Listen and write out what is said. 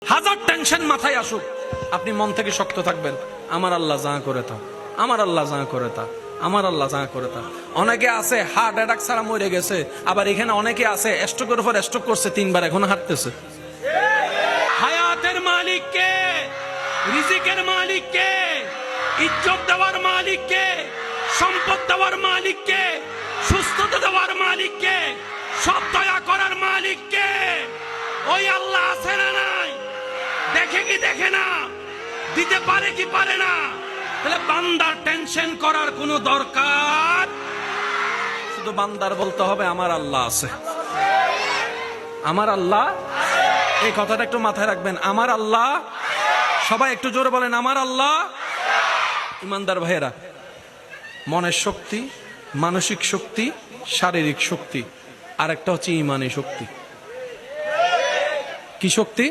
হাজার টেনশন মাথায় আসুক, আপনি মন থেকে শক্ত থাকবেন, আমার আল্লাহ যা করে তা, আমার আল্লাহ যা করে তা, আমার আল্লাহ যা করে তা। অনেকে আছে হার্ট অ্যাটাক ছাড়া মরে গেছে, আবার এখানে অনেকে আছে স্ট্রোকের উপর স্ট্রোক করছে, 3 বার এখন হাঁটতেছে। হায়াতের মালিক কে? রিজিকের মালিক কে? ইজ্জত দেওয়ার মালিক কে? সম্পদ দেওয়ার মালিক কে? সুস্থতা দেওয়ার মালিক কে? সব দয়া করার মালিক কে? ওই আল্লাহ আছে না নাই? দেখে কি দেখে না? দিতে পারে কি পারে না? তাহলে বান্দার টেনশন করার কোনো দরকার, শুধু বান্দার বলতে হবে আমার আল্লাহ আছে, আমার আল্লাহ। এই কথাটা একটু মাথায় রাখবেন, আমার আল্লাহ। সবাই একটু জোরে বলেন আমার আল্লাহ। ইমানদার ভাইয়েরা, মনের শক্তি, মানসিক শক্তি, শারীরিক শক্তি, আর একটা হচ্ছে ইমানি শক্তি। কি শক্তি?